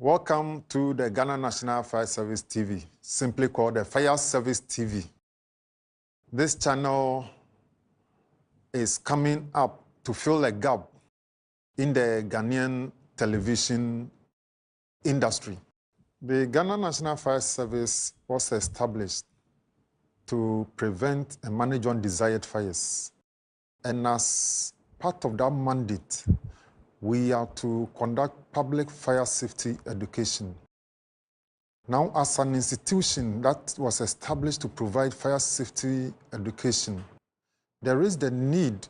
Welcome to the Ghana National Fire Service TV, simply called the Fire Service TV. This channel is coming up to fill a gap in the Ghanaian television industry. The Ghana National Fire Service was established to prevent and manage undesired fires. And as part of that mandate, we are to conduct public fire safety education. Now, as an institution that was established to provide fire safety education, there is the need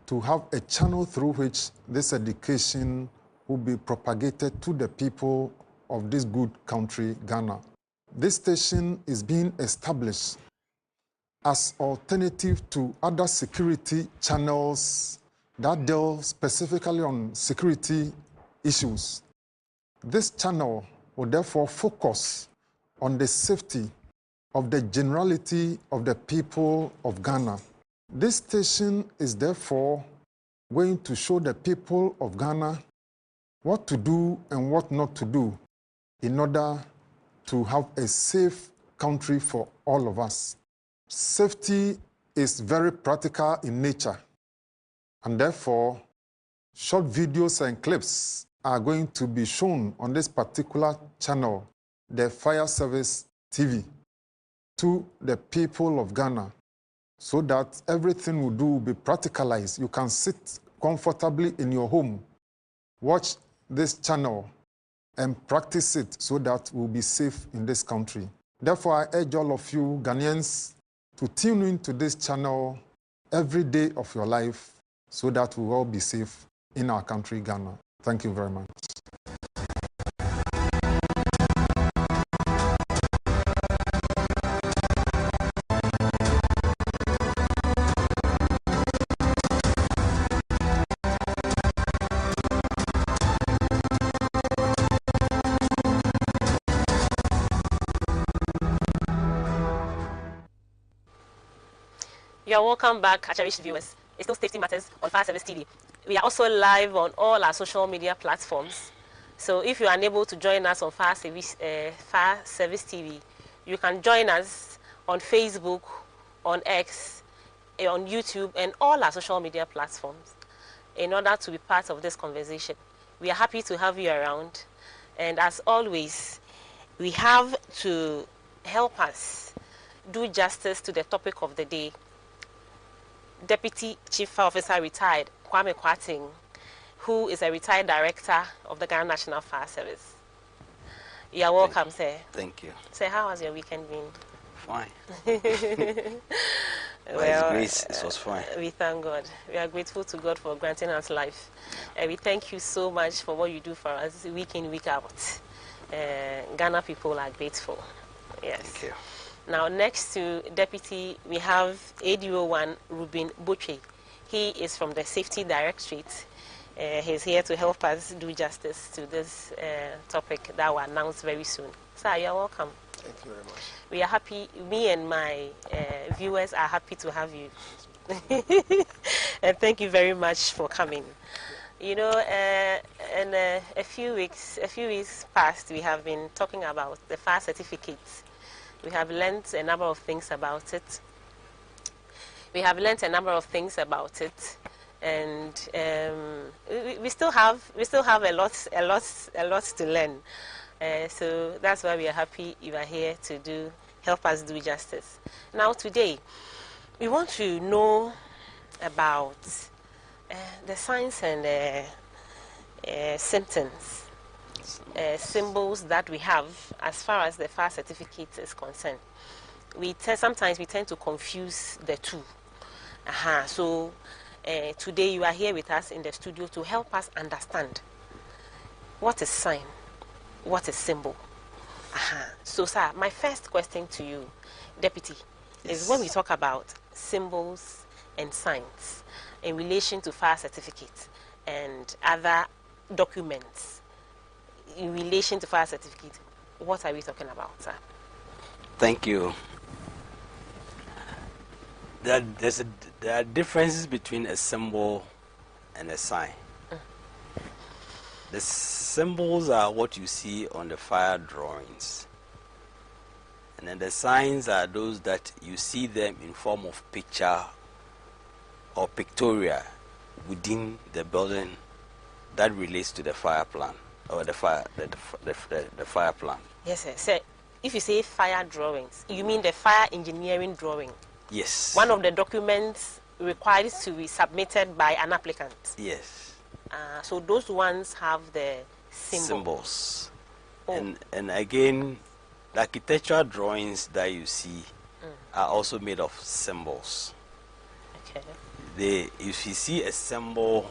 to have a channel through which this education will be propagated to the people of this good country, Ghana. This station is being established as alternative to other security channels that deal specifically on security issues. This channel will therefore focus on the safety of the generality of the people of Ghana. This station is therefore going to show the people of Ghana what to do and what not to do in order to have a safe country for all of us. Safety is very practical in nature, and therefore short videos and clips are going to be shown on this particular channel, the Fire Service TV, to the people of Ghana, so that everything we do will be practicalized. You can sit comfortably in your home, watch this channel, and practice it so that we'll be safe in this country. Therefore, I urge all of you Ghanaians to tune into this channel every day of your life so that we will all be safe in our country, Ghana. Thank you very much. You're welcome back, cherished viewers. It's still Safety Matters on Fire Service TV. We are also live on all our social media platforms. So if you're unable to join us on Fire Service TV, you can join us on Facebook, on X, on YouTube, and all our social media platforms in order to be part of this conversation. We are happy to have you around. And as always, we have to help us do justice to the topic of the day. Deputy Chief Fire Officer retired, Kwame Kwating, who is a retired director of the Ghana National Fire Service. You are welcome, sir. Thank you. Sir, how has your weekend been? Fine. Well, grace, it was fine. We thank God. We are grateful to God for granting us life. We thank you so much for what you do for us week in, week out. Ghana people are grateful. Yes. Thank you. Now, next to Deputy, we have ADO1 Ruben Butchie. He is from the Safety Directorate. He's here to help us do justice to this topic that will announce very soon. Sir, you're welcome. Thank you very much. We are happy, me and my viewers are happy to have you. And thank you very much for coming. You know, in a few weeks past, we have been talking about the fire certificates. We have learned a number of things about it. And we still have a lot to learn. So that's why we are happy you are here to help us do justice. Now today, we want to know about the signs and symptoms. Symbols that we have as far as the fire certificate is concerned. Sometimes we tend to confuse the two. So today you are here with us in the studio to help us understand what is sign, what is symbol. So sir, my first question to you, Deputy, is when we talk about symbols and signs in relation to fire certificates and other documents in relation to fire certificate, what are we talking about, sir? Thank you. There are differences between a symbol and a sign. symbols are what you see on the fire drawings. And then the signs are those that you see them in form of picture or pictorial within the building that relates to the fire plan or the fire plan. Yes, sir. So if you say fire drawings, you mean the fire engineering drawing? Yes. One of the documents required to be submitted by an applicant. Yes. So those ones have the symbols. Oh. And again, the architectural drawings that you see are also made of symbols. Okay. If you see a symbol,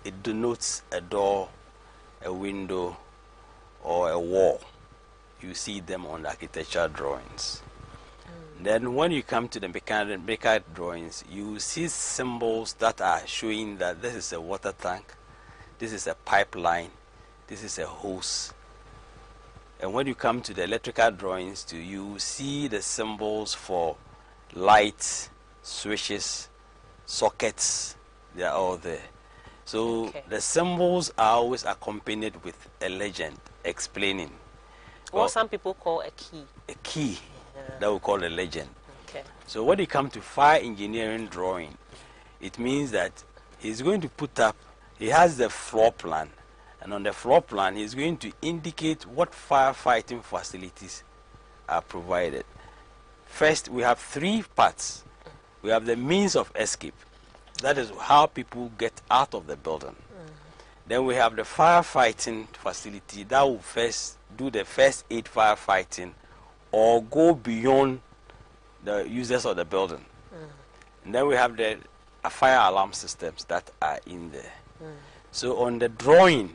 it denotes a door, a window, or a wall. You see them on the architectural drawings. Then when you come to the mechanical drawings, you see symbols that are showing that this is a water tank, this is a pipeline, this is a hose. And when you come to the electrical drawings too, you see the symbols for lights, switches, sockets. They are all there. So the symbols are always accompanied with a legend explaining. What some people call a key. A key that we call a legend. Okay. So when you come to fire engineering drawing, it means that he's going to put up, he has the floor plan, and on the floor plan he's going to indicate what firefighting facilities are provided. First, we have three parts. We have the means of escape. That is how people get out of the building. Then we have the firefighting facility that will first do the first aid firefighting or go beyond the users of the building. And then we have the fire alarm systems that are in there. So on the drawing,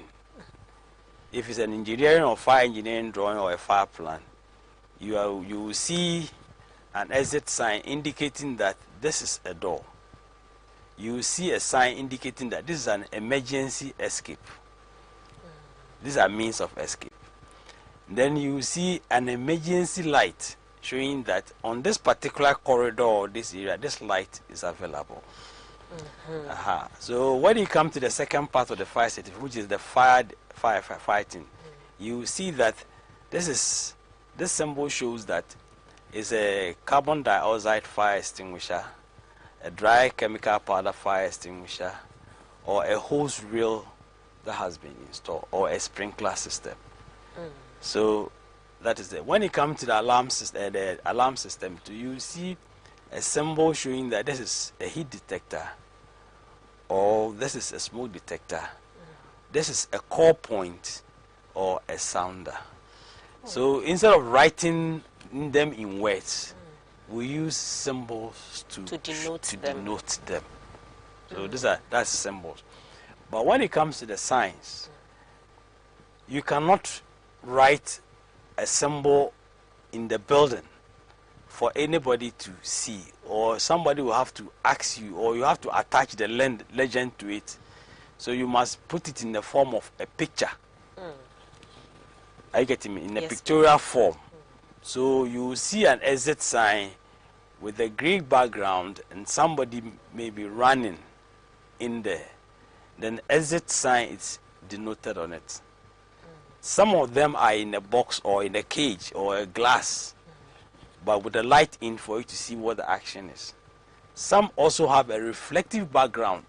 if it's an engineering or fire engineering drawing or a fire plan, you will see an exit sign indicating that this is a door. You will see a sign indicating that this is an emergency escape. These are means of escape. Then you will see an emergency light showing that on this particular corridor or this area, this light is available. So when you come to the second part of the fire certificate, which is the firefighting, you see that this symbol shows that it's a carbon dioxide fire extinguisher, a dry chemical powder fire extinguisher, or a hose reel that has been installed, or a sprinkler system. So that is it. When it comes to the alarm system, you see a symbol showing that this is a heat detector, or this is a smoke detector, this is a call point, or a sounder. So instead of writing them in words, we use symbols to denote them. So that's symbols. But when it comes to the signs, you cannot write a symbol in the building for anybody to see, or somebody will have to ask you, or you have to attach the legend to it. So you must put it in the form of a picture. Are you getting me? In a pictorial form. So you see an exit sign with a grey background and somebody may be running in there. Then exit sign is denoted on it. Some of them are in a box or in a cage or a glass, but with a light in for you to see what the action is. Some also have a reflective background.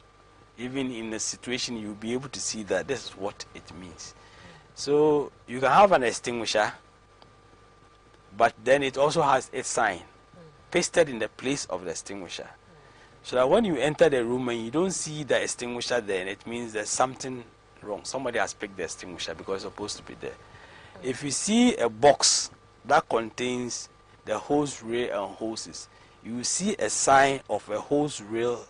Even in a situation, you'll be able to see that this is what it means. So you can have an extinguisher, but then it also has a sign pasted in the place of the extinguisher. So that when you enter the room and you don't see the extinguisher there, it means there's something wrong. Somebody has picked the extinguisher because it's supposed to be there. If you see a box that contains the hose reel and hoses, you will see a sign of a hose reel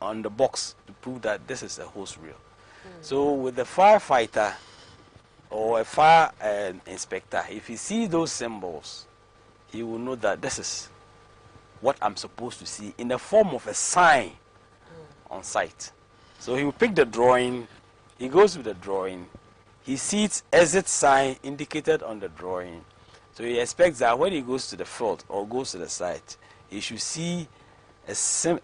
on the box to prove that this is a hose reel. So with the firefighter or a fire inspector, if he sees those symbols, he will know that this is what I'm supposed to see in the form of a sign on site. So he will pick the drawing, he goes with the drawing, he sees exit sign indicated on the drawing. So he expects that when he goes to the field or goes to the site, he should see a sign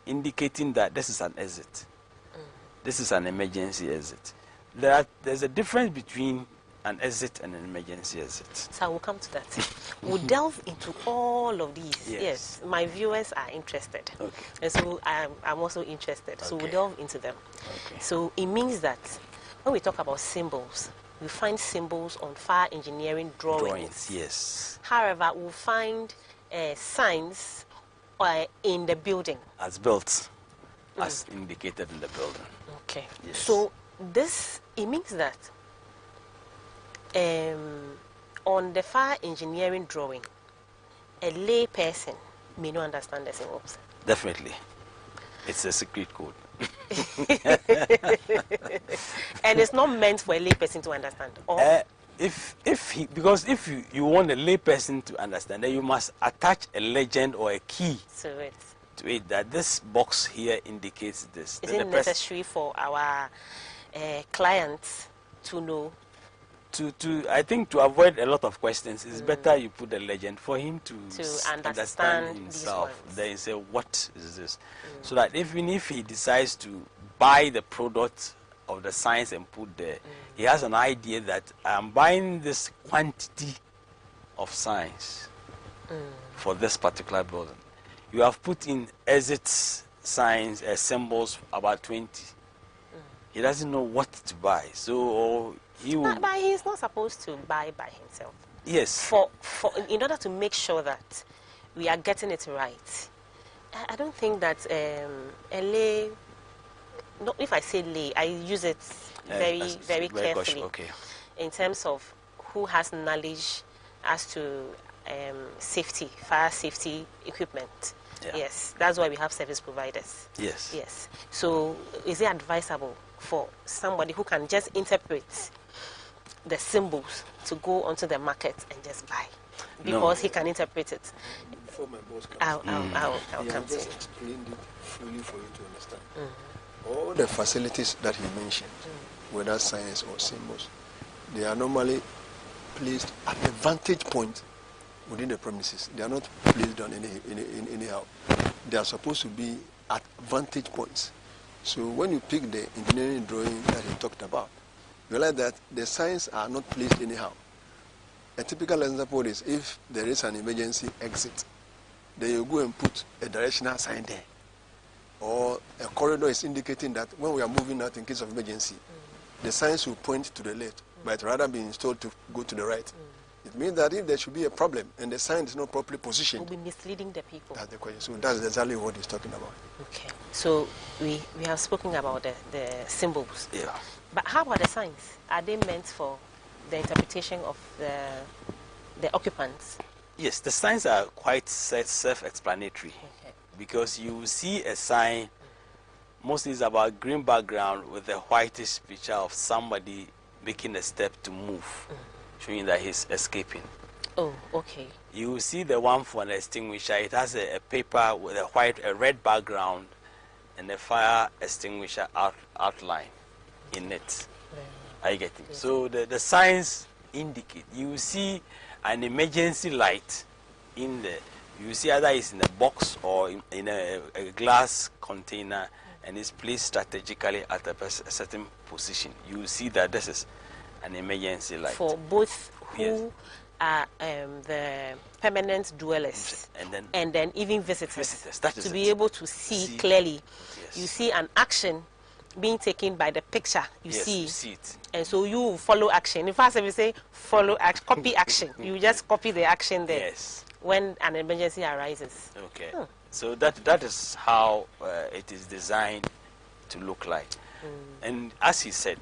indicating that this is an exit. This is an emergency exit. There's a difference between an exit and an emergency exit. So I will come to that. We'll delve into all of these. Yes. My viewers are interested. Okay. And so I'm also interested. So we'll Okay. delve into them. Okay. So it means that when we talk about symbols, we find symbols on fire engineering drawings. Yes. However, we'll find signs in the building. As built, as indicated in the building. Okay. Yes. So it means that on the fire engineering drawing, a lay person may not understand the symbols. Definitely. It's a secret code. And it's not meant for a lay person to understand. Or Because if you want a lay person to understand, then you must attach a legend or a key so to it that this box here indicates this. is Then it the person- necessary for our clients to know? I think to avoid a lot of questions, it's better you put a legend for him to understand these himself. ones. Then he say, what is this? So that even if he decides to buy the product of the science and put there, he has an idea that I'm buying this quantity of science for this particular building. You have put in exit signs, symbols, about 20. He doesn't know what to buy. So he will... But he's not supposed to buy by himself. Yes. In order to make sure that we are getting it right, I don't think that a lay, no, if I say lay, I use it very carefully cautious, okay. in terms of who has knowledge as to safety, fire safety equipment. Yeah. Yes, that's why we have service providers. Yes. Yes. So is it advisable for somebody who can just interpret the symbols to go onto the market and just buy? Because he can interpret it. Before my boss comes, I'll he come has to just you. explained it fully for you to understand. All the facilities that he mentioned, whether science or symbols, they are normally placed at a vantage point within the premises. They are not placed on anyhow. They are supposed to be at vantage points. So when you pick the engineering drawing that he talked about, you realize that the signs are not placed anyhow. A typical example is if there is an emergency exit, then you go and put a directional sign there. Or a corridor is indicating that when we are moving out in case of emergency, the signs will point to the left, but rather be installed to go to the right. It means that if there should be a problem and the sign is not properly We'll positioned, be misleading the people. that's the question. So that's exactly what he's talking about. Okay. So we have spoken about the symbols. Yeah. But how about the signs? Are they meant for the interpretation of the occupants? Yes, the signs are quite self-explanatory. Okay. Because you see a sign, mostly it's about green background with a whitish picture of somebody making a step to move, showing that he's escaping. Oh, okay. You see the one for an extinguisher, it has a paper with a red background and a fire extinguisher outline in it. Are you getting? Yes. So the signs indicate. You see an emergency light in there. You see either it's in a box or in a glass container and it's placed strategically at a certain position. You see that this is an emergency light. For both who Yes. are the permanent dwellers And then even visitors, that is to it. be able to see See. clearly. Yes. You see an action being taken by the picture you Yes, see. you see it. And so you follow action. In fact, if you say follow action, copy action, you just copy the action there Yes. when an emergency arises. Okay. So that is how it is designed to look like. And as he said,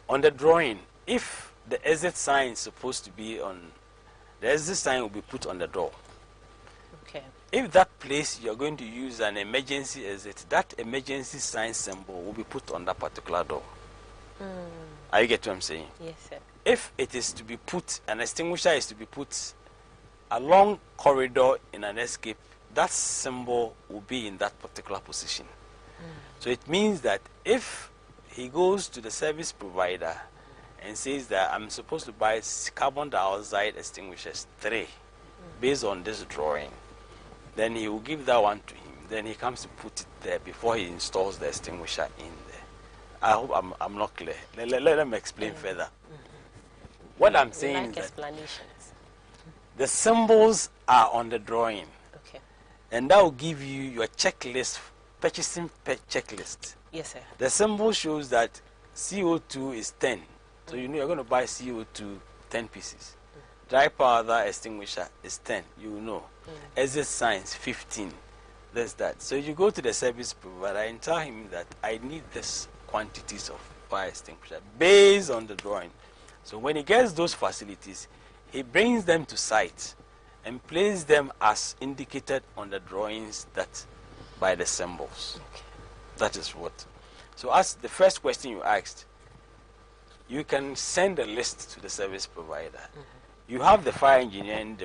on the drawing, if the exit sign is supposed to be on, the exit sign will be put on the door. Okay. If that place you're going to use an emergency exit, that emergency sign symbol will be put on that particular door. Are you get what I'm saying? Yes, sir. If it is to be put, an extinguisher is to be put along corridor in an escape, that symbol will be in that particular position. So it means that if he goes to the service provider and says that I'm supposed to buy carbon dioxide extinguishers 3 based on this drawing, then he will give that one to him. then he comes to put it there before he installs the extinguisher in there. I hope I'm not clear. Let them explain further. What I'm saying is that explanations. the symbols are on the drawing, Okay. and that will give you your checklist, purchasing checklist. Yes, sir. The symbol shows that CO2 is 10, so you know you're going to buy CO2 10 pieces. Dry powder extinguisher is 10, you know. Exit signs 15. There's that. So you go to the service provider and tell him that I need this quantities of fire extinguisher based on the drawing. So when he gets those facilities, he brings them to site and places them as indicated on the drawings that by the symbols. Okay. That is what. So as the first question you asked, you can send a list to the service provider. You have the fire engineering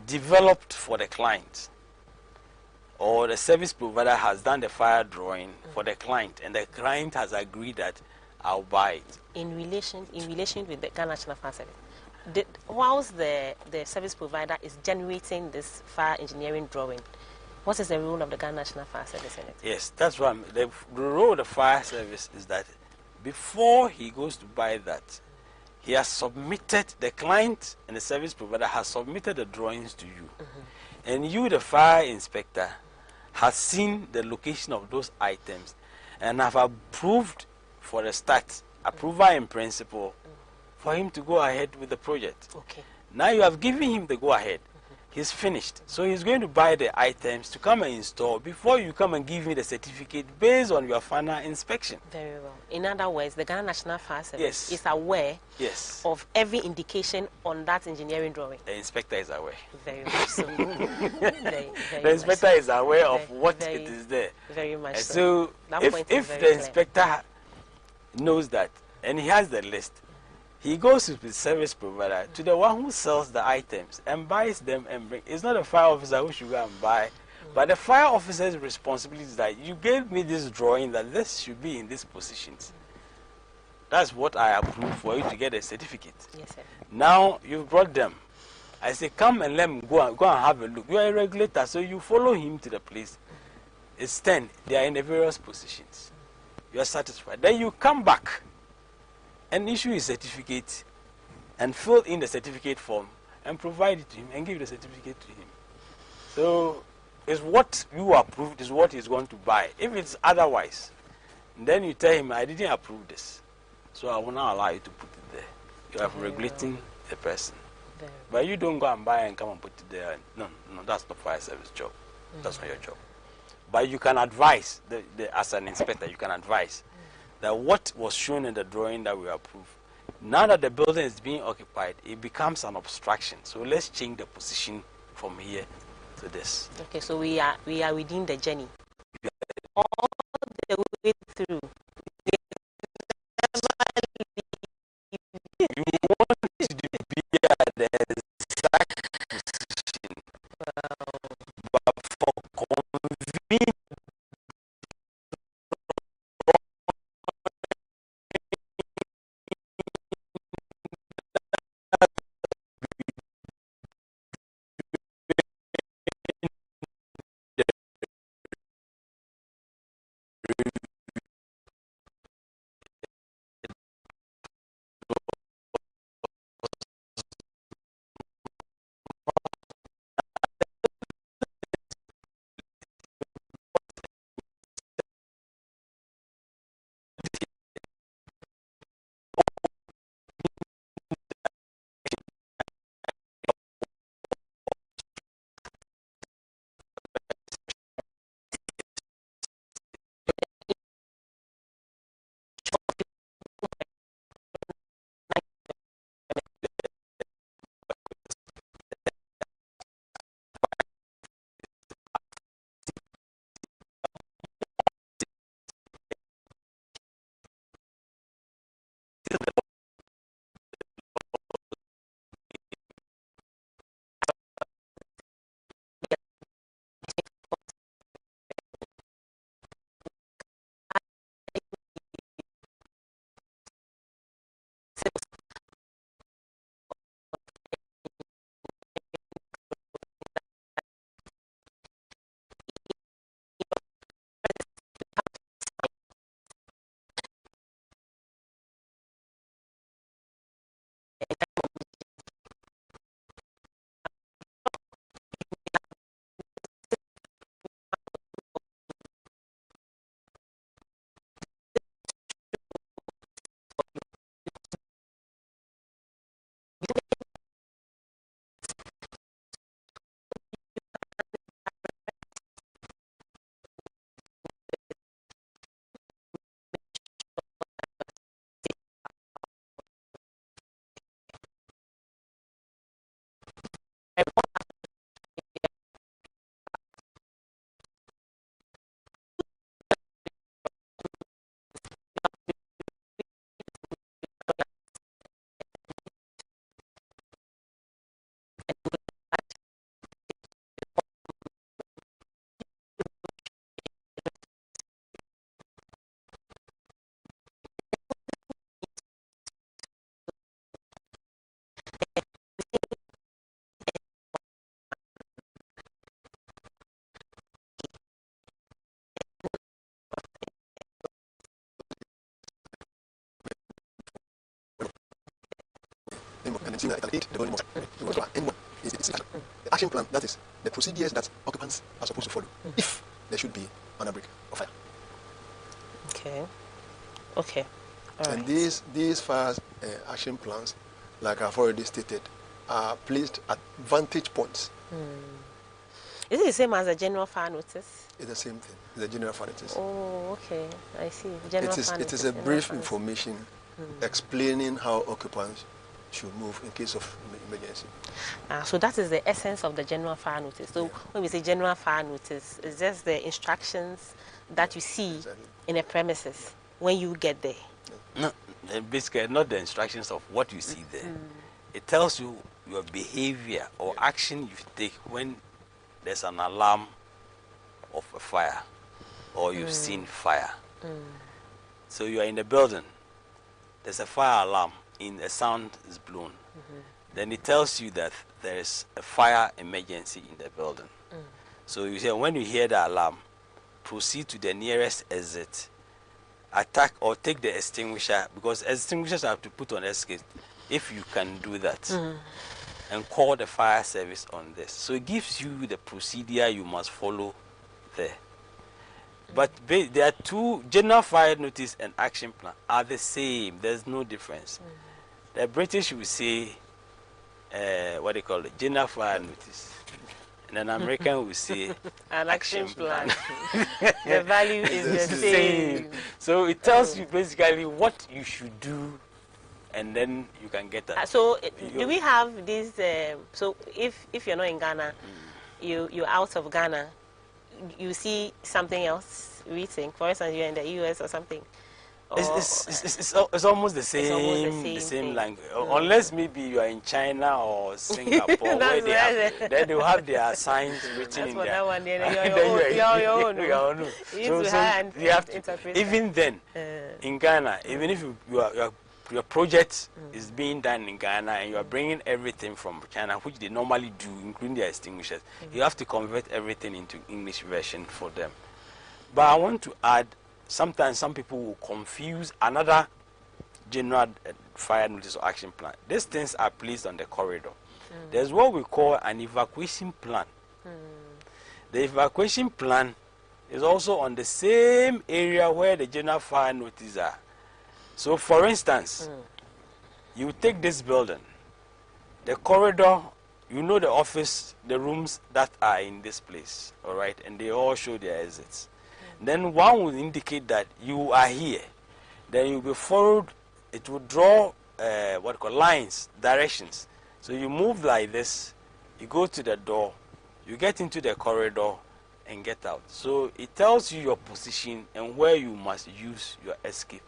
developed for the client, or the service provider has done the fire drawing for the client, and the client has agreed that I'll buy it. In relation with the Ghana National Fire Service, whilst the service provider is generating this fire engineering drawing, what is the role of the Ghana National Fire Service in it? Yes, that's why the role of the fire service is that before he goes to buy that, he has submitted, the client and the service provider has submitted the drawings to you. And you, the fire inspector, has seen the location of those items and have approved for the start, approval in principle, for him to go ahead with the project. Okay. Now you have given him the go ahead. He's finished. So he's going to buy the items to come and install before you come and give me the certificate based on your final inspection. Very well. In other words, the Ghana National Fire Service Yes. is aware of every indication on that engineering drawing. The inspector is aware. Very much so. Very The inspector much is aware of what very, it is there. Very much so. So That point is if very the clear. inspector knows that and he has the list, he goes to the service provider, to the one who sells the items and buys them and brings. It's not a fire officer who should go and buy, but the fire officer's responsibility is that you gave me this drawing that this should be in these positions. That's what I approve for you to get a certificate. Yes, sir. Now you've brought them. I say, come and let me go and have a look. You are a regulator, so you follow him to the place. It's 10. They are in the various positions. You are satisfied. Then you come back and issue his certificate and fill in the certificate form and provide it to him and give the certificate to him. So it's what you approved is what he's going to buy. If it's otherwise, then you tell him, I didn't approve this, so I will not allow you to put it there. You are regulating the person. But you don't go and buy and come and put it there. No, that's not fire service job. That's not your job. But you can advise, as an inspector, you can advise that what was shown in the drawing that we approved, now that the building is being occupied, it becomes an obstruction. So let's change the position from here to this. Okay, so we are within the journey. All the way through. You want to be at the exact position, but for convenience, The action plan, that is the procedures that occupants are supposed to follow if there should be an outbreak of fire. Okay. Okay. All And right. these fire action plans, like I've already stated, are placed at vantage points. Is it the same as a general fire notice? It's the same thing. It's a general fire notice. Oh, okay. I see. General fire It is notice, a general brief fire notice. information explaining how occupants should move in case of emergency. So that is the essence of the general fire notice. So when we say general fire notice, it's just the instructions that you see Exactly. in a premises when you get there. No, basically not the instructions of what you see there. It tells you your behavior or action you take when there's an alarm of a fire or you've seen fire. So you are in the building, there's a fire alarm, a sound is blown. Then it tells you that there is a fire emergency in the building. So you say, when you hear the alarm, proceed to the nearest exit, attack or take the extinguisher, because extinguishers have to put on escape if you can do that, and call the fire service on this. So it gives you the procedure you must follow there. But there are two: general fire notice and action plan are the same. There's no difference. The British will say, what they call it, general fire notice, and an American will say An action plan. The value is the same. So it tells you basically what you should do, and then you can get that. So do we have this? So if you're not in Ghana, you're out of Ghana, you see something else. We think, for instance, you're in the US or something. It's almost the same, almost the same same thing. language, unless maybe you are in China or Singapore, where they have, then they will have their signs written in for there. that one, then And you're on your own. you're on your own. You need to hire you have to, interpreter. even then, in Ghana, even if your project is being done in Ghana and you are bringing everything from China, which they normally do, including their extinguishers, you have to convert everything into English version for them. But I want to add, sometimes some people will confuse another general fire notice or action plan. These things are placed on the corridor. There's what we call an evacuation plan. The evacuation plan is also on the same area where the general fire notice are. So for instance, you take this building, the corridor, you know the office, the rooms that are in this place, all right, and they all show their exits. Then one will indicate that you are here. Then you'll be followed, it will draw lines, directions. So you move like this, you go to the door, you get into the corridor and get out. So it tells you your position and where you must use your escape.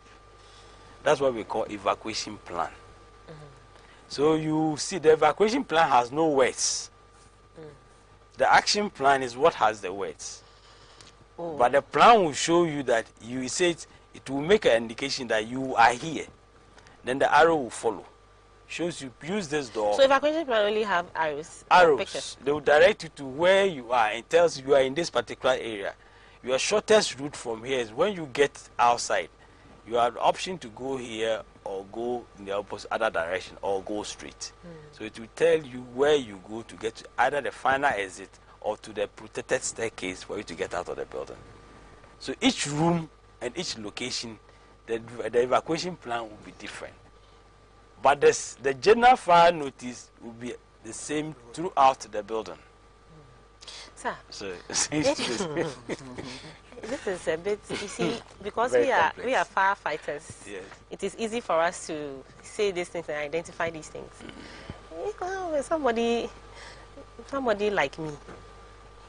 That's what we call evacuation plan. So you see the evacuation plan has no words. The action plan is what has the words. But the plan will show you that you say it will make an indication that you are here. Then the arrow will follow. Shows you use this door. So evacuation plan only have arrows. Or pictures. They will direct you to where you are and tells you are in this particular area. Your shortest route from here is when you get outside. You have the option to go here or go in the opposite other direction or go straight. So it will tell you where you go to get to either the final exit or to the protected staircase for you to get out of the building. So each room and each location, the evacuation plan will be different. But the general fire notice will be the same throughout the building. Sir, So this is a bit, you see, because Very we are complex. firefighters, Yes. it is easy for us to say these things and identify these things. Somebody somebody like me,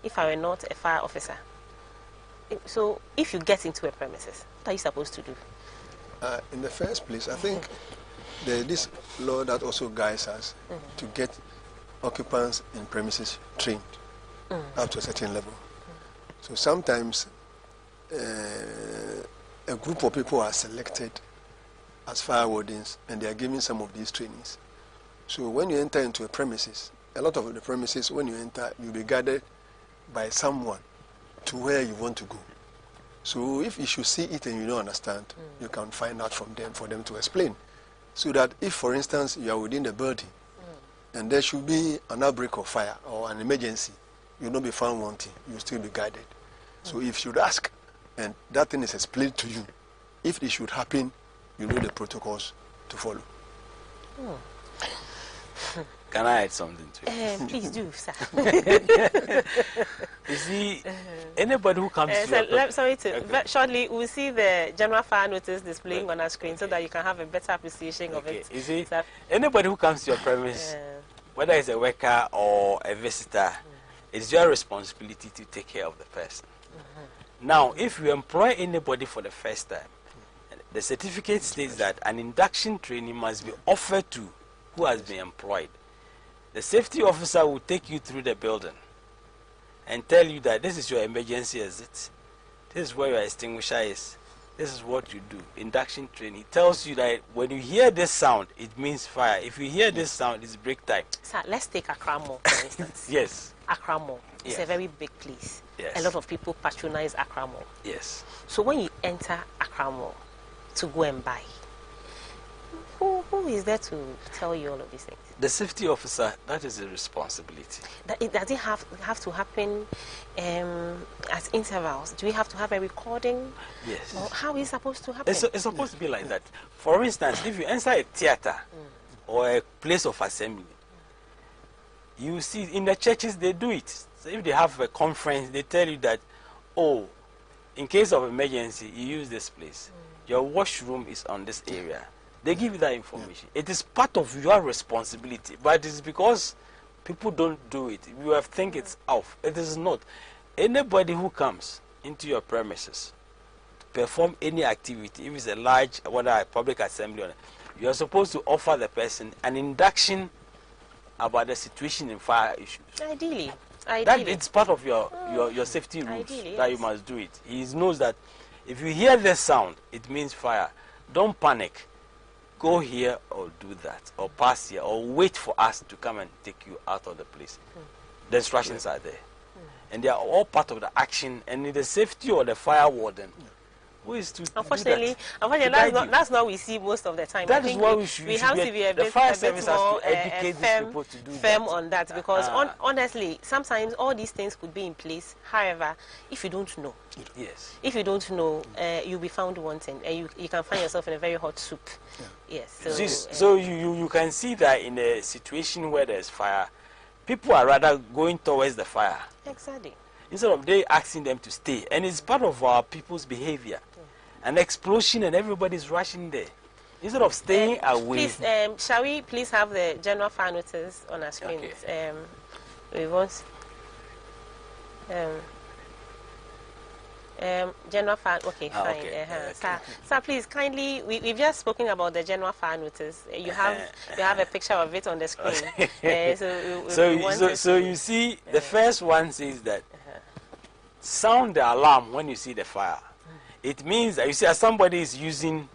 if I were not a fire officer, so if you get into a premises, what are you supposed to do? In the first place, I think this law that also guides us to get occupants in premises trained up to a certain level. So sometimes a group of people are selected as fire wardens and they are given some of these trainings. So when you enter into a premises, a lot of the premises, when you enter, you'll be guided by someone to where you want to go. So if you should see it and you don't understand, you can find out from them for them to explain. So that if, for instance, you are within the building and there should be an outbreak of fire or an emergency, you'll not be found wanting, you'll still be guided. So if you should ask and that thing is explained to you, if it should happen, you know the protocols to follow. Can I add something to it? Please do, sir. You see, anybody who comes to shortly, we'll see the general fire notice displaying on our screen so that you can have a better appreciation of it. You see, anybody who comes to your premise, whether it's a worker or a visitor, it's your responsibility to take care of the person. Now, if you employ anybody for the first time, the certificate states that an induction training must be offered to who has been employed. The safety officer will take you through the building and tell you that this is your emergency exit. This is where your extinguisher is. This is what you do. Induction training. It tells you that when you hear this sound, it means fire. If you hear this sound, it's break time. Sir, let's take Accra Mall, for instance. Yes. Accra Mall. It's a very big place. Yes. A lot of people patronize Accra Mall. Yes. So when you enter Accra Mall to go and buy, who is there to tell you all of these things? The safety officer, that is a responsibility. Does it have to happen at intervals? Do we have to have a recording? Yes. Or how is it supposed to happen? It's supposed to be like that. For instance, if you enter a theater or a place of assembly, you see in the churches they do it. So if they have a conference, they tell you that, oh, in case of emergency, you use this place. Your washroom is on this area. They give you that information. It is part of your responsibility, but it is because people don't do it. You think it's off. It is not. Anybody who comes into your premises to perform any activity, if it's a large, whether a public assembly, you are supposed to offer the person an induction about the situation in fire issues. Ideally. That it's part of your safety rules that you must do it. He knows that if you hear this sound, it means fire. Don't panic. Go here or do that, or pass here, or wait for us to come and take you out of the place. The instructions are there. And they are all part of the action, and the safety or the fire warden who is to unfortunately, do that, that's not what we see most of the time. That is why we should have to be a bit more educate these people to do firm that. on that, because honestly, sometimes all these things could be in place. However, if you don't know, if you don't know, you'll be found wanting, and you can find yourself in a very hot soup. Yes. So you can see that in a situation where there's fire, people are rather going towards the fire. Exactly. Instead of they asking them to stay, and it's part of our people's behavior. An explosion and everybody's rushing there. Instead of staying away. Please, shall we please have the general fire notice on our screen? Okay. We want general fire. Okay, fine. Okay. Sir, please kindly. We've just spoken about the general fire notice. You have a picture of it on the screen. So you see, the first one says that sound the alarm when you see the fire. It means that you see, as somebody is using,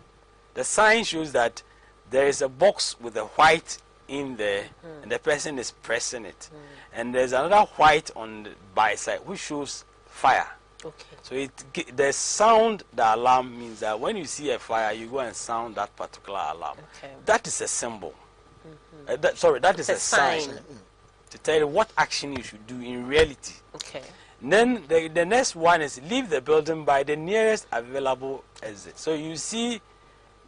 the sign shows that there is a box with a white in there, and the person is pressing it. And there's another white on the by side, which shows fire. Okay. So the sound, the alarm, means that when you see a fire, you go and sound that particular alarm. Okay. That is a symbol. That is a sign to tell you what action you should do in reality. Okay. Then the next one is leave the building by the nearest available exit. So you see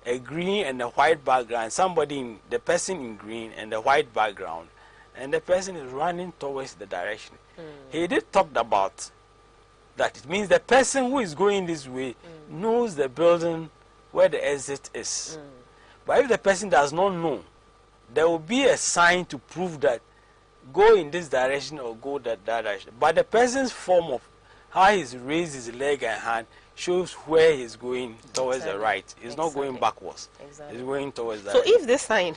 a green and a white background, the person in green and the white background, and the person is running towards the direction. He did talk about that. It means the person who is going this way knows the building where the exit is. But if the person does not know, there will be a sign to prove that go in this direction or go that direction. But the person's form of how he's raised his leg and hand shows where he's going towards the right. He's not going backwards. He's going towards that. So if this sign,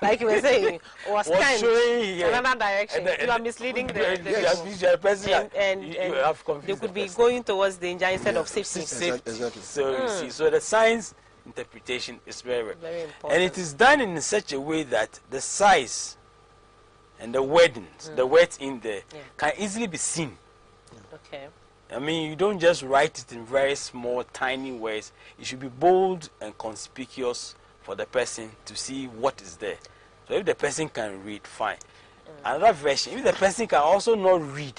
like you were saying, was showing another direction, you are misleading the person, and you have confused. They could be going towards danger instead of safety. Exactly. So you see, so the sign's interpretation is very important, and it is done in such a way that the size and the wordings, the words in there, can easily be seen. Okay. I mean, you don't just write it in very small, tiny words. It should be bold and conspicuous for the person to see what is there. So if the person can read, fine. Another version, if the person can also not read,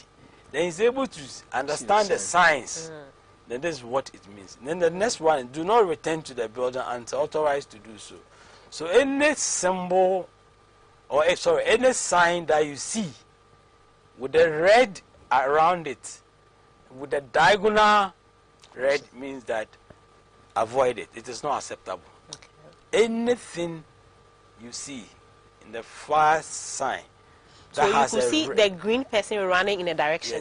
then he's able to understand the signs. Then this is what it means. Then the next one, do not return to the building until authorized to do so. So any symbol, or any sign that you see with the red around it, with the diagonal red, means that avoid it. It is not acceptable. Okay. Anything you see in the first sign that so you could see the green person running in a direction,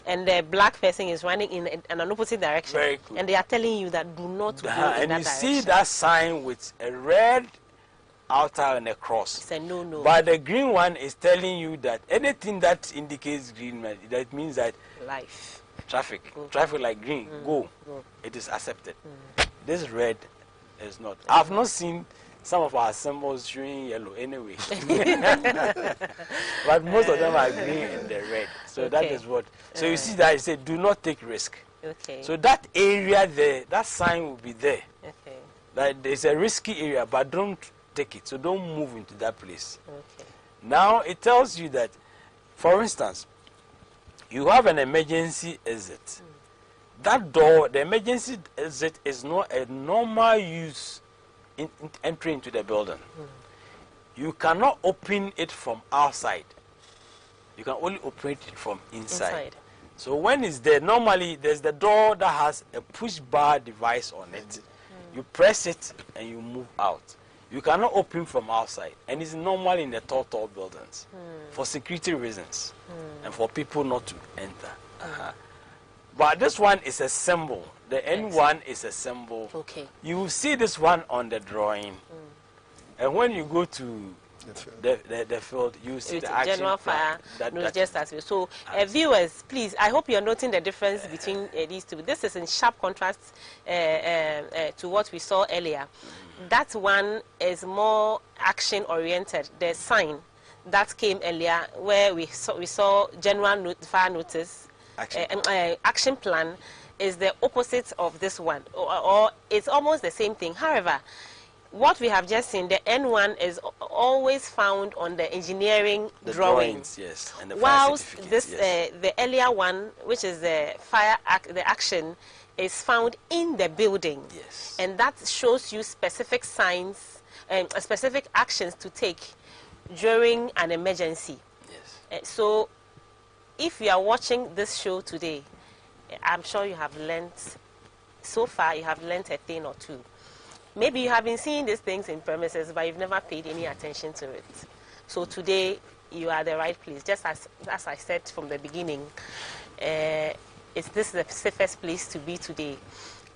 and the black person is running in an opposite direction. Very cool. And they are telling you that do not go in that direction. And you see that sign with a red outer and a cross. It's a no. But the green one is telling you that anything that indicates green, that means that life. Traffic like green, go. It is accepted. This red is not. I've not seen some of our symbols showing yellow anyway. But most of them are green and they're red. So that is what. So you see that it said, do not take risk. Okay. So that area there, that sign will be there. Okay. That there's a risky area, but don't take it. So don't move into that place. Okay. Now it tells you that, for instance, you have an emergency exit. That door, the emergency exit, is not a normal use in entry into the building. You cannot open it from outside. You can only operate it from inside. So when it's there, normally there's the door that has a push bar device on it. You press it and you move out. You cannot open from outside, and it's normally in the tall buildings for security reasons and for people not to enter. But this one is a symbol. The N1 is a symbol. Okay. You will see this one on the drawing, and when you go to the field, you see the action general fire. So viewers, please, I hope you're noting the difference between these two. This is in sharp contrast to what we saw earlier. That one is more action oriented. The sign that came earlier, where we saw general fire notice, action plan, is the opposite of this one, or it's almost the same thing. However, what we have just seen, the N1 is always found on the engineering drawings. Yes, and the whilst this the earlier one, which is the the action, is found in the building. Yes. And that shows you specific signs and specific actions to take during an emergency. Yes. So if you are watching this show today, I'm sure you have learned, so far you have learned a thing or two. Maybe you have been seeing these things in premises, but you've never paid any attention to it. So today you are the right place. Just as I said from the beginning, is this the safest place to be today?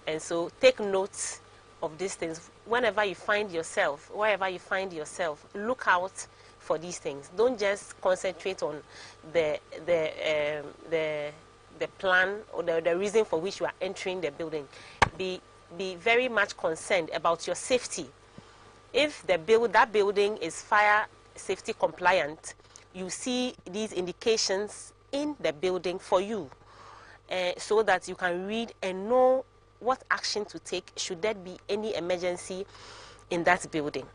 And so take note of these things. Whenever you find yourself, wherever you find yourself, look out for these things. Don't just concentrate on the plan or the reason for which you are entering the building. Be very much concerned about your safety. If that building is fire safety compliant, you see these indications in the building for you. So that you can read and know what action to take should there be any emergency in that building.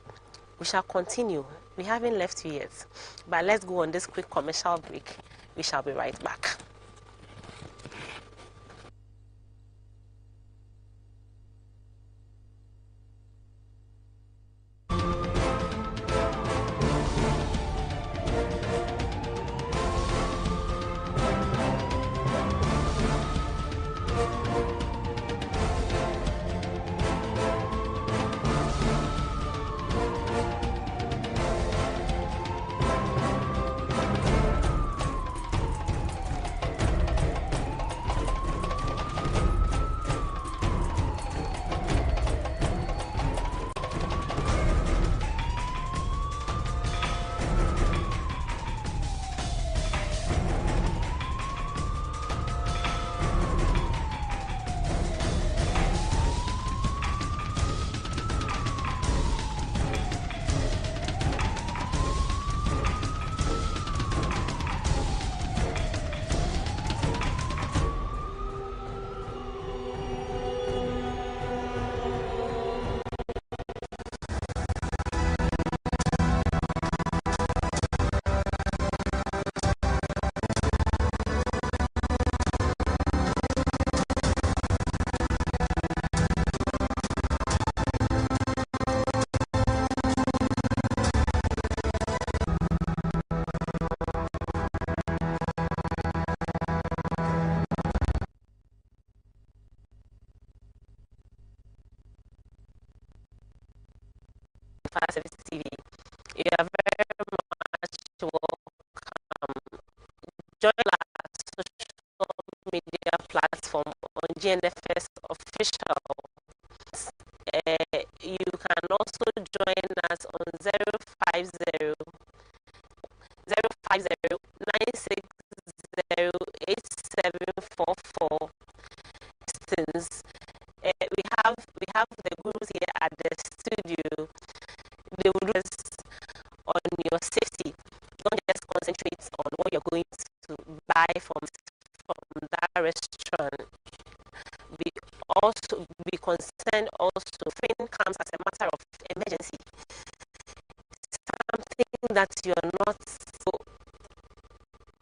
We shall continue. We haven't left you yet, but let's go on this quick commercial break. We shall be right back. Fire Service TV. You are very much welcome. Join our social media platform on GNFS Official. You can also join us on 050 9608744 distance. We have the gurus here at the studio. They will do this on your safety. Don't just concentrate on what you're going to buy from that restaurant. Be concerned also. Train comes as a matter of emergency. Something that you're not so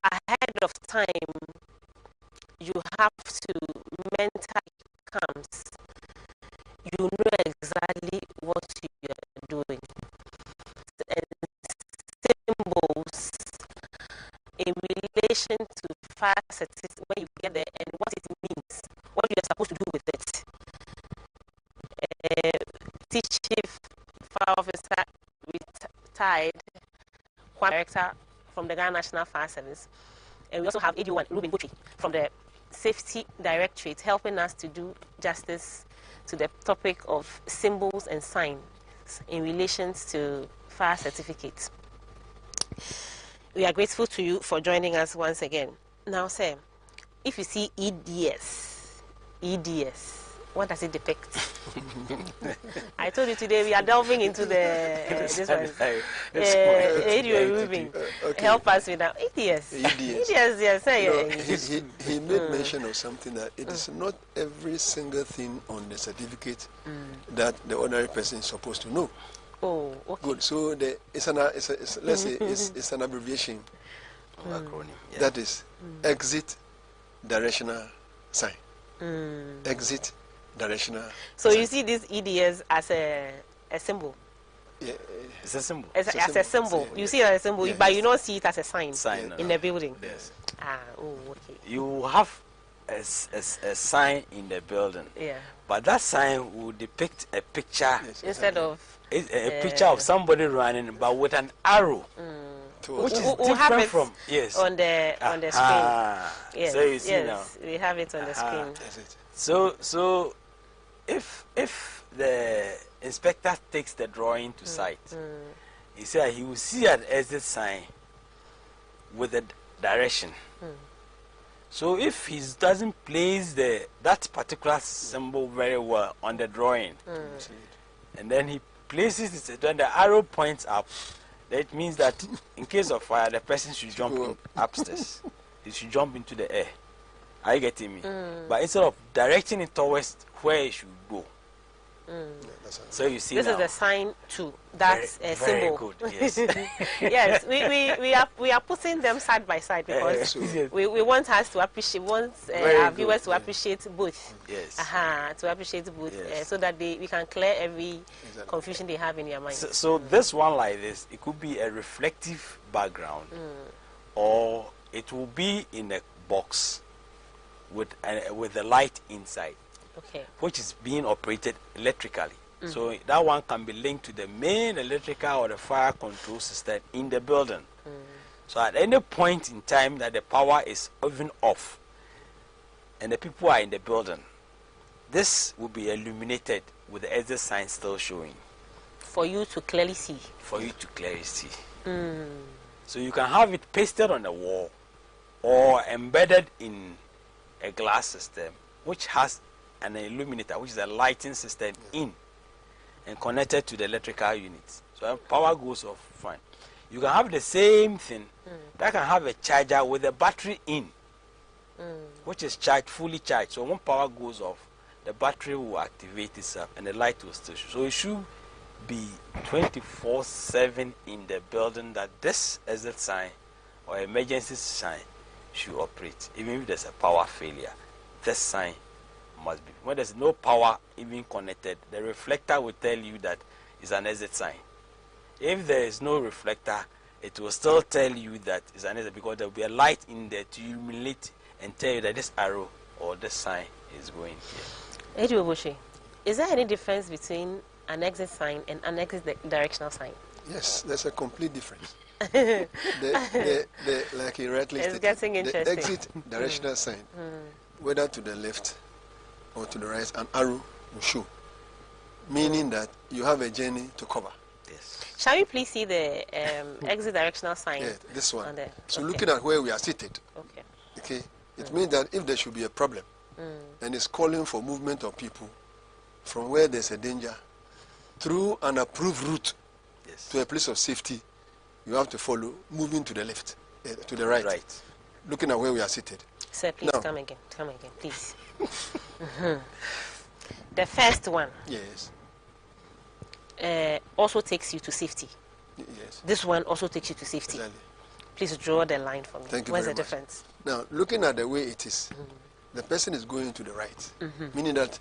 ahead of time. You have to mentally comes. You know exactly what you're doing. And symbols in relation to fire certificate when you get there and what it means, what you're supposed to do with it. Chief Fire Officer retired, Director from the Ghana National Fire Service. And we also have AD1 Ruben Butchie from the Safety Directorate helping us to do justice to the topic of symbols and signs in relation to fire certificates. We are grateful to you for joining us once again. Now, sir, if you see EDS, what does it depict? I told you today we are delving into this one. Adrian Rubin, help us with that. EDS. Yes. He made mention of something that it is not every single thing on the certificate that the ordinary person is supposed to know. Oh, okay. Good. So it's an abbreviation. Acronym. Yeah. That is exit directional sign. Exit directional. So sign. you see this EDS as a symbol. Yeah, It's a symbol. As a symbol. Yeah, You see it as a symbol, yeah, but you don't see it as a sign, Sign, in no. the building. Yes. Okay. You have a sign in the building, Yeah. but that sign will depict a picture, Yes. Instead of a picture of somebody running, but with an arrow, which is we'll have different it from on the screen. Yes, So you see now. we have it on the screen. That's it. So if the inspector takes the drawing to site, he said he will see an exit sign with the direction. So if he doesn't place that particular symbol very well on the drawing, and then he places it, when the arrow points up, that means that in case of fire, the person should jump upstairs. He should jump into the air. Are you getting me? But instead of directing it towards where it should go. So you see This now, is the sign too. That's very, a symbol. Very good. Yes. Yes, we are putting them side by side because we want us to appreciate, our viewers to appreciate both. Yes. To appreciate both, Yes. so that we can clear every confusion they have in their mind. So this one like this, it could be a reflective background, or it will be in a box with the light inside, Okay. which is being operated electrically. So that one can be linked to the main electrical or the fire control system in the building. So at any point in time that the power is even off and the people are in the building, this will be illuminated with the exit sign still showing. For you to clearly see. For you to clearly see. So you can have it pasted on the wall or embedded in a glass system which has an illuminator, which is a lighting system in and connected to the electrical units. So when power goes off, fine. You can have the same thing that can have a charger with a battery in, which is charged, fully charged. So when power goes off, the battery will activate itself and the light will still show. So it should be 24/7 in the building that this exit sign or emergency sign should operate. Even if there's a power failure, this sign must be. When there's no power even connected, the reflector will tell you that it's an exit sign. If there is no reflector, it will still tell you that it's an exit, because there will be a light in there to illuminate and tell you that this arrow or this sign is going here. Eddie Oboshi, is there any difference between an exit sign and an exit directional sign? Yes, there's a complete difference. Like he rightly It's stated, getting the interesting. exit directional sign, whether to the left or to the right, an arrow will show, meaning that you have a journey to cover. Yes. Shall we please see the exit directional sign? Yeah, this one. on there? So Okay. looking at where we are seated, Okay. okay, it means that if there should be a problem and it's calling for movement of people from where there's a danger through an approved route Yes. to a place of safety, you have to follow, moving to the left, to the right, Right. looking at where we are seated. Sir, please Now- come again, please. The first one Yes, also takes you to safety. yes, This one also takes you to safety. exactly. Please draw the line for me. Thank you Where's very the much. difference? Now, looking at the way it is, the person is going to the right, meaning that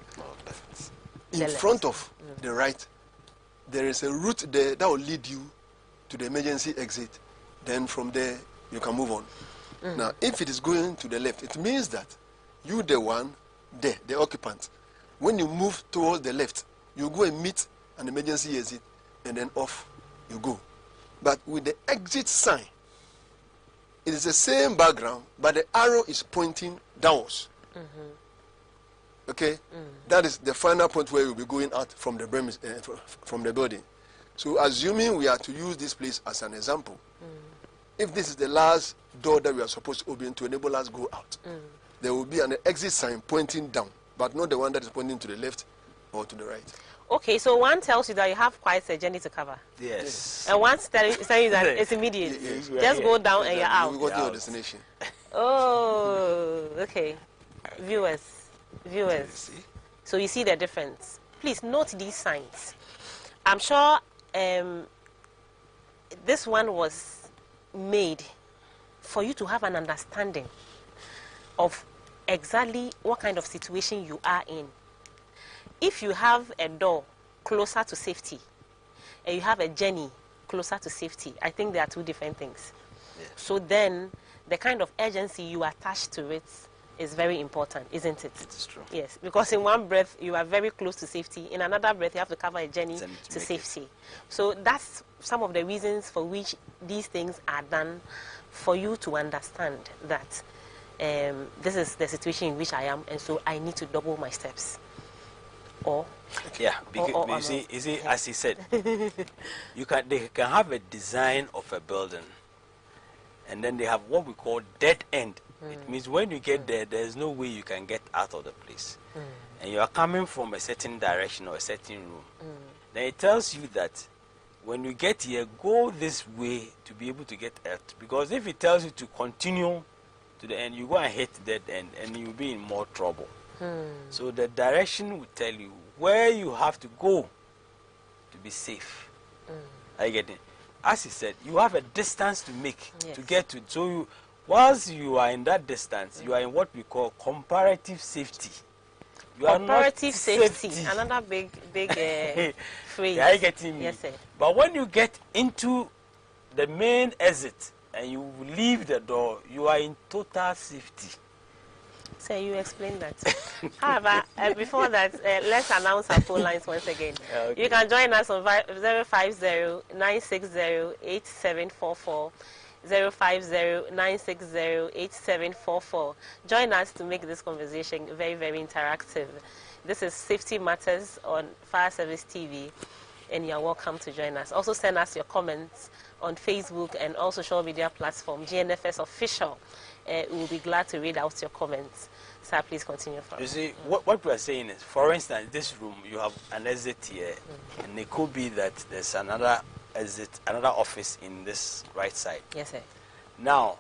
in The left. front of the right, there is a route there that will lead you to the emergency exit. Then from there, you can move on. Now, if it is going to the left, it means that you, the one there, the occupant, when you move towards the left, you go and meet an emergency exit, and then off you go. But with the exit sign, it is the same background, but the arrow is pointing downwards. Okay, that is the final point where you'll be going out from the from the building. So, assuming we are to use this place as an example, if this is the last door that we are supposed to open to enable us go out, there will be an exit sign pointing down, but not the one that is pointing to the left or to the right. Okay, so one tells you that you have quite a journey to cover. Yes. And one's telling you that it's immediate. Yes. Just go down and you're Exactly. You out. go to your Out. destination. Oh, okay. Viewers. See? So you see the difference. Please note these signs. I'm sure this one was made for you to have an understanding of exactly what kind of situation you are in. If you have a door closer to safety and you have a journey closer to safety, I think they are two different things. Yes. So then the kind of urgency you attach to it is very important, isn't it? It's true. Yes, because in one breath you are very close to safety, in another breath you have to cover a journey Journey to to make it. safety. So that's some of the reasons for which these things are done, for you to understand that this is the situation in which I am, and so I need to double my steps. Or Yeah, because or you see, as he said, they can have a design of a building, and then they have what we call dead end. It means when you get there, there is no way you can get out of the place, and you are coming from a certain direction or a certain room. Then it tells you that when you get here, go this way to be able to get out. Because if it tells you to continue to the end, you go and hit that end, and you'll be in more trouble. So the direction will tell you where you have to go to be safe. Are you getting? As he said, you have a distance to make to Yes. get to it. So whilst you are in that distance, you are in what we call comparative safety. You are not comparative safety, another big phrase. Are you getting me? Yes, sir. But when you get into the main exit and you leave the door, you are in total safety. So you explain that. However, before that, let's announce our phone lines once again. Okay. You can join us on 050-960-8744, 050-960-8744. Join us to make this conversation very, very interactive. This is Safety Matters on Fire Service TV, and you're welcome to join us. Also send us your comments on Facebook and all social media platforms, GNFS Official. We'll be glad to read out your comments. Sir, please continue for You us. see, what we are saying is, for instance, this room, you have an exit here, and it could be that there's another exit, another office in this right side. Yes, sir. Now,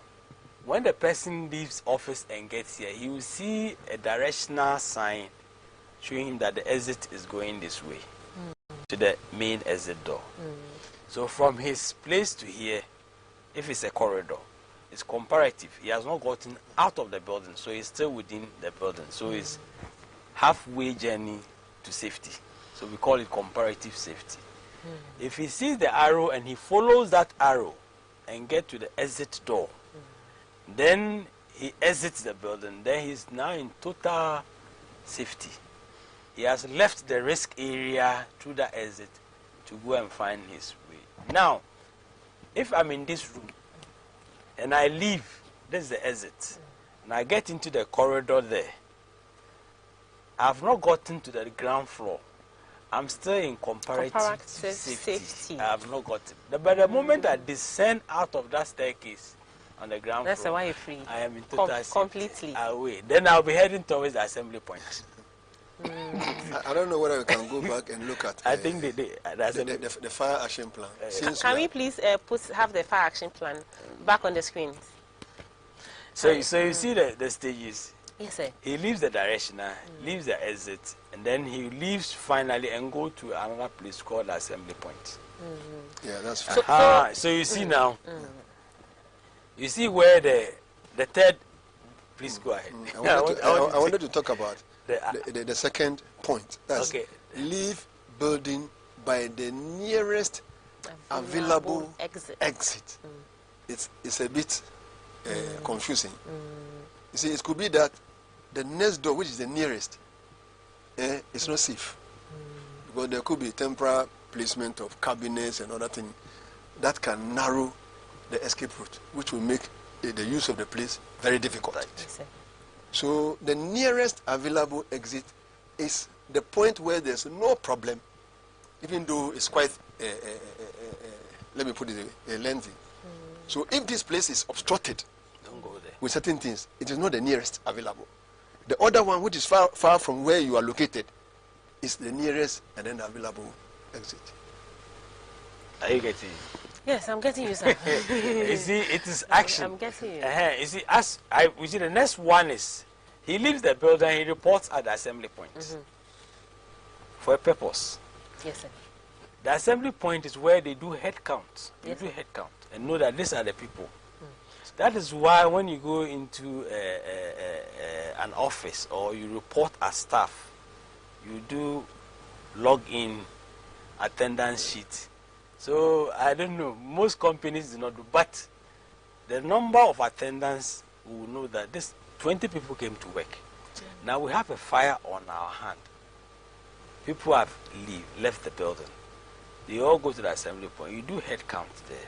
when the person leaves office and gets here, he will see a directional sign showing him that the exit is going this way to the main exit door. So from his place to here, if it's a corridor, it's comparative. He has not gotten out of the building, so he's still within the building. So it's halfway journey to safety. So we call it comparative safety. If he sees the arrow and he follows that arrow and get to the exit door, then he exits the building. Then he's now in total safety. he has left the risk area through the exit to go and find his way. Now, if I'm in this room and I leave, this is the exit, and I get into the corridor there, I've not gotten to the ground floor. I'm still in comparative safety. I have not got it. But the moment I descend out of that staircase on the ground that's floor, why you're free. I am in total safety. Completely away. Then I'll be heading towards the assembly point. I don't know whether we can go back and look at I think the fire action plan. Can we please have the fire action plan back on the screen? So you see the stages. Yes, sir. He leaves the directional, leaves the exit, and then he leaves finally and go to another place called the assembly point. Yeah, that's fine. So you see now, you see where the third, please go ahead. I wanted to talk about the second point. That's leave building by the nearest available exit. It's a bit confusing. You see, it could be that the next door, which is the nearest, is not safe. Because there could be temporary placement of cabinets and other things that can narrow the escape route, which will make the use of the place very difficult. Yes, so the nearest available exit is the point where there's no problem, even though it's quite, let me put it lengthy. So if this place is obstructed, don't go there with certain things, it is not the nearest available. The other one, which is far from where you are located, is the nearest and then available exit. Are you getting? Yes, I'm getting you, sir. You see, it is action. I'm getting you. You see, we see the next one is he leaves the building, he reports at the assembly point for a purpose. Yes, sir. The assembly point is where they do head count. They do head count and know that these are the people. That is why when you go into an office or you report as staff, you do log in attendance sheet. So I don't know, most companies do not do, but the number of attendants will know that this 20 people came to work. Now we have a fire on our hand. People have left the building. They all go to the assembly point. You do head count there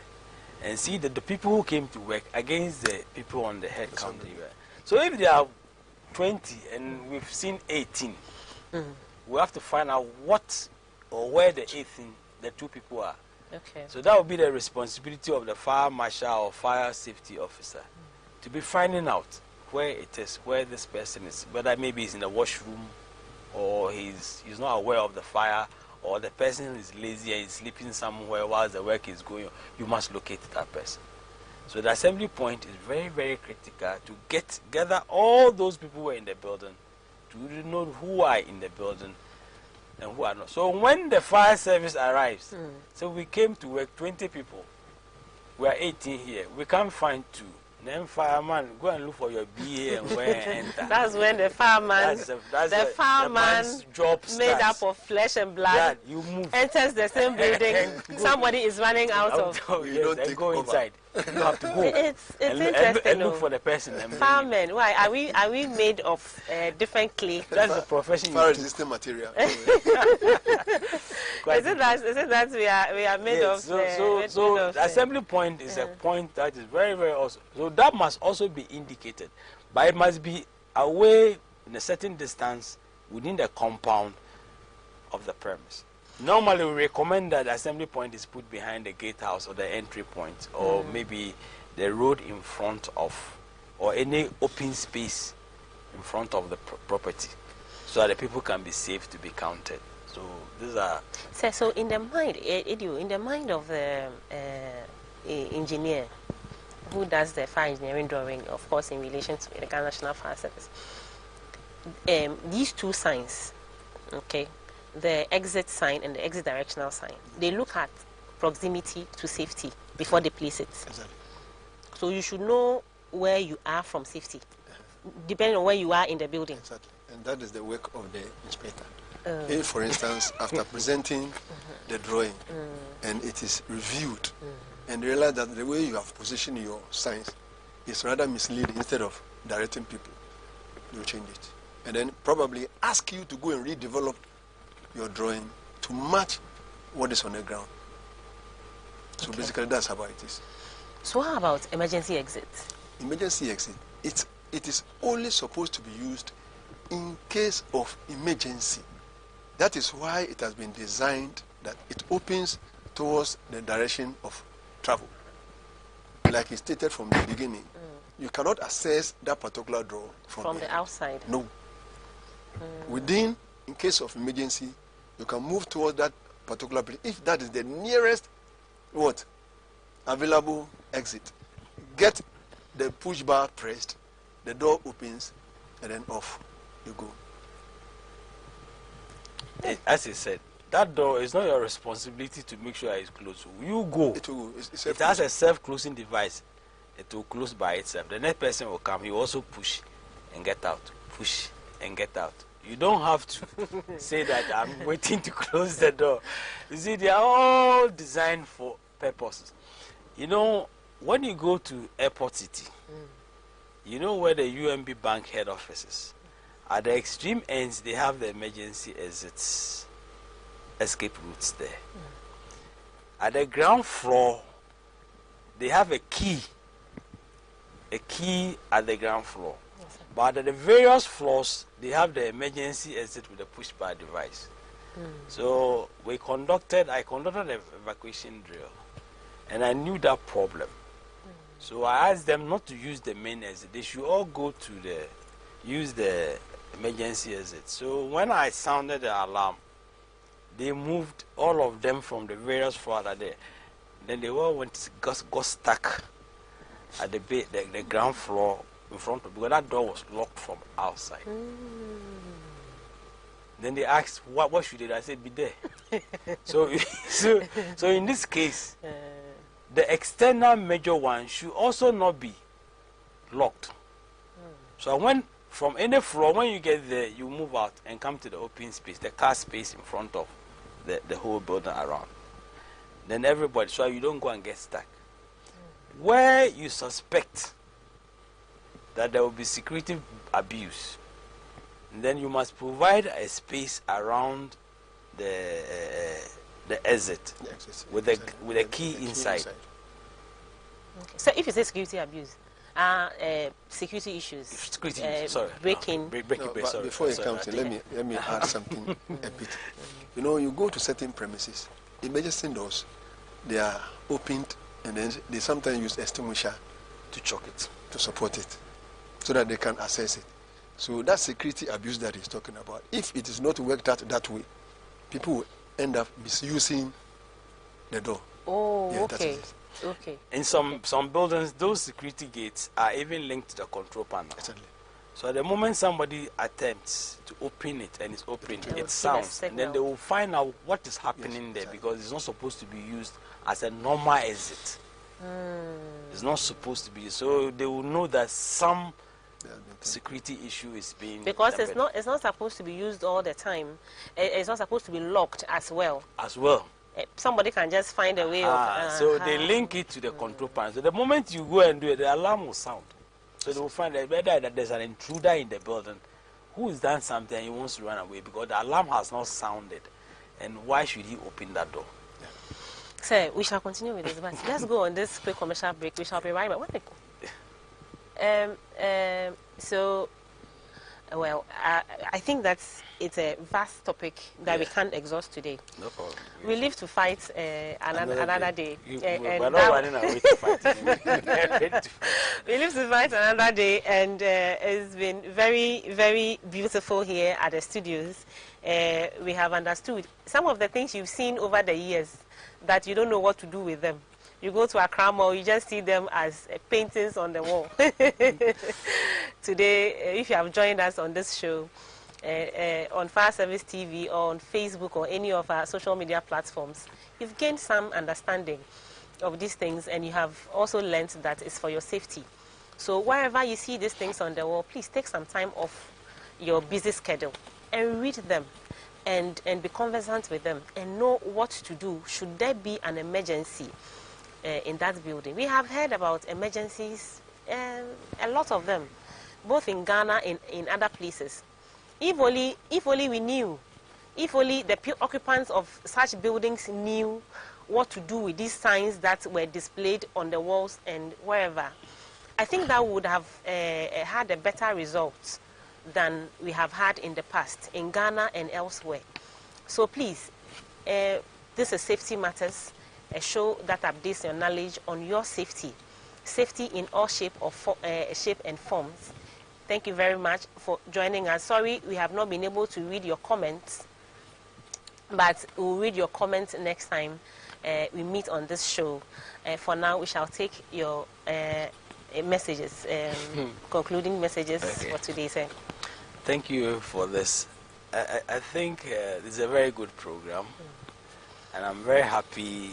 and see that the people who came to work against the people on the head count. So if there are 20 and we've seen 18, we have to find out what or where the 18, the two people are. Okay. So that would be the responsibility of the fire marshal or fire safety officer to be finding out where it is, where this person is, whether maybe he's in the washroom or he's not aware of the fire, or the person is lazy and is sleeping somewhere while the work is going on. You must locate that person. So the assembly point is very, very critical to gather all those people who are in the building, to know who are in the building and who are not. So when the fire service arrives, so we came to work 20 people, we are 18 here, we can't find 2. Then fireman, go and look for your BA and where enter. That's when the fireman, the fireman job made up of flesh and blood, you move. Enters the same building. Somebody is running out of. You don't take go over. Inside. You have to go. It's interesting. And look for the person. Firemen, why are we made of different clay? That's the profession. Fire resistant material. Is it that we are made of? So the assembly point is a point that is very, very awesome. So that must also be indicated, but it must be away in a certain distance within the compound of the premise. Normally, we recommend that the assembly point is put behind the gatehouse or the entry point, or maybe the road in front of, or any open space in front of the property, so that the people can be safe to be counted. So these are. So in the mind, Edu, in the mind of the engineer who does the fire engineering drawing, of course, in relation to the Ghana National Fire Service, these two signs, okay, the exit sign and the exit directional sign, they look at proximity to safety before they place it. Exactly. So you should know where you are from safety, depending on where you are in the building. Exactly. And that is the work of the inspector. If, for instance, after presenting the drawing and it is reviewed and realize that the way you have positioned your signs is rather misleading, instead of directing people, you change it. and then probably ask you to go and redevelop your drawing to match what is on the ground. So basically, that's how it is. So how about emergency exit? Emergency exit, it is only supposed to be used in case of emergency. That is why it has been designed that it opens towards the direction of travel. Like it stated from the beginning, you cannot access that particular door from the outside. No. Within, in case of emergency, you can move towards that particular place. If that is the nearest, available exit. Get the push bar pressed, the door opens, and then off you go. As I said, that door is not your responsibility to make sure it's closed. You go. It has a self-closing device. It will close by itself. The next person will come. He will also push and get out. Push and get out. You don't have to say that I'm waiting to close the door. You see, they are all designed for purposes. You know, when you go to Airport City, you know where the UMB Bank head office is. At the extreme ends, they have the emergency exits, escape routes there. At the ground floor, they have a key at the ground floor. Yes, but at the various floors, they have the emergency exit with a push bar device. So I conducted an evacuation drill, and I knew that problem. So I asked them not to use the main exit. They should all go to use the emergency exit. So when I sounded the alarm, they moved all of them from the various floors that there. Then they all got stuck at the ground floor in front of, because that door was locked from outside. Then they asked, what should they do? I said, be there. so in this case, the external major one should also not be locked. So when from any floor, when you get there, you move out and come to the open space, the car space in front of the whole building around. Then everybody, so you don't go and get stuck. Where you suspect that there will be security abuse, then you must provide a space around the exit with a key inside. Okay. So if you say security abuse, security issues, security sorry, breaking. Before it comes in, let me add something a bit. You know, you go to certain premises, emergency doors, they are opened, and then they sometimes use extinguisher to choke it, to support it, so that they can access it. So that security abuse that he's talking about, if it is not worked out that way, people will end up misusing the door. Oh, yeah, okay. Okay. In some buildings, those security gates are even linked to the control panel. Exactly. So at the moment somebody attempts to open it and it's open, it sounds, and then they will find out what is happening there, because it's not supposed to be used as a normal exit. It's not supposed to be. So they will know that some security issue is being, because it's not supposed to be used all the time. It's not supposed to be locked as well. Somebody can just find a way of. So they link it to the control panel. So the moment you go and do it, the alarm will sound. So they will find that there's an intruder in the building who has done something and he wants to run away, because the alarm has not sounded. And why should he open that door? So we shall continue with this, but let's go on this quick commercial break. We shall be right back. Well, I think it's a vast topic that we can't exhaust today. No problem. We live to fight another day. We're not running away to fight. We live to fight another day, and it's been very, very beautiful here at the studios. We have understood some of the things you've seen over the years that you don't know what to do with them. You go to Accra Mall, you just see them as paintings on the wall. Today, if you have joined us on this show, on Fire Service TV or on Facebook or any of our social media platforms, you've gained some understanding of these things, and you have also learned that it's for your safety. So wherever you see these things on the wall, please take some time off your busy schedule and read them and be conversant with them and know what to do should there be an emergency in that building. We have heard about emergencies, a lot of them, both in Ghana and in other places. if only we knew, if only the occupants of such buildings knew what to do with these signs that were displayed on the walls and wherever, I think that would have had a better result than we have had in the past in Ghana and elsewhere. So please, this is Safety Matters, a show that updates your knowledge on your safety in all shape and forms. Thank you very much for joining us. Sorry we have not been able to read your comments, but we'll read your comments next time we meet on this show. For now, we shall take your messages, concluding messages for today, sir. Thank you for this. I think this is a very good program, and I'm very happy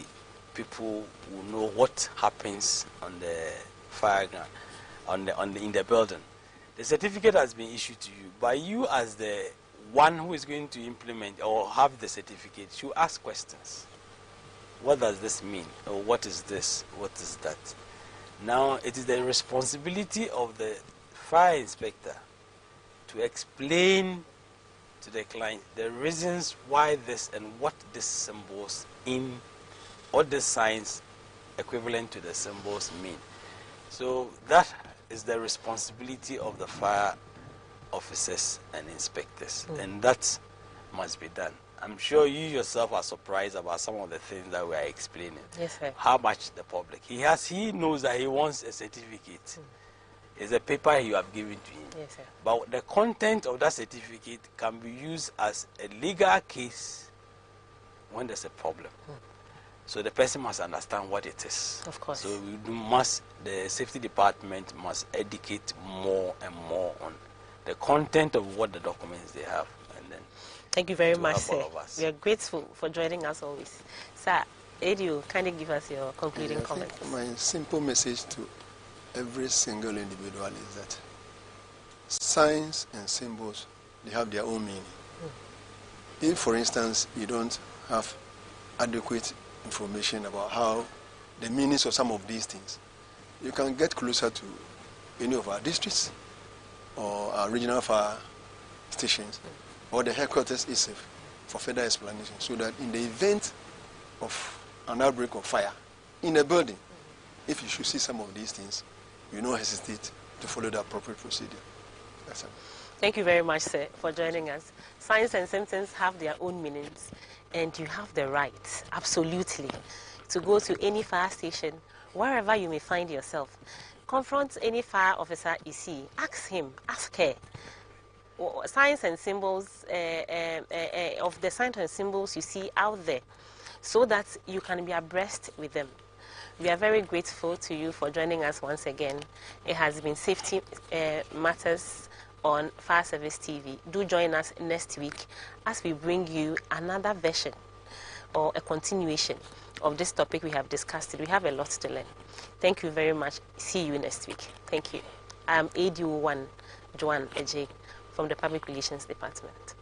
people will know what happens on the fire ground, in the building. The certificate has been issued to you, but you as the one who is going to implement or have the certificate should ask questions. What does this mean? Or what is this? What is that? Now, it is the responsibility of the fire inspector to explain to the client the reasons why this and what this symbols in, what the signs equivalent to the symbols mean. So that is the responsibility of the fire officers and inspectors, and that must be done. I'm sure you yourself are surprised about some of the things that we are explaining. Yes, sir. How much the public. He knows that he wants a certificate. It's a paper you have given to him. Yes, sir. But the content of that certificate can be used as a legal case when there's a problem. So the person must understand what it is. Of course. So the safety department must educate more and more on the content of what the documents they have. And then thank you very much, have all sir. of us. We are grateful for joining us always. Sir, Edu, kindly give us your concluding comments. My simple message to every single individual is that signs and symbols, they have their own meaning. If, for instance, you don't have adequate information about how the meanings of some of these things, you can get closer to any of our districts or our regional fire stations or the headquarters itself for further explanation, so that in the event of an outbreak of fire in a building, if you should see some of these things, you don't hesitate to follow the appropriate procedure. That's it. Thank you very much, sir, for joining us. Signs and symptoms have their own meanings, and you have the right, absolutely, to go to any fire station, wherever you may find yourself. Confront any fire officer you see. Ask him, ask her. Signs and symbols, of the signs and symbols you see out there, so that you can be abreast with them. We are very grateful to you for joining us once again. It has been Safety Matters on Fire Service TV. Do join us next week as we bring you another version or a continuation of this topic we have discussed. We have a lot to learn. Thank you very much. See you next week. Thank you. I'm ADO1 Joanne Eje from the Public Relations Department.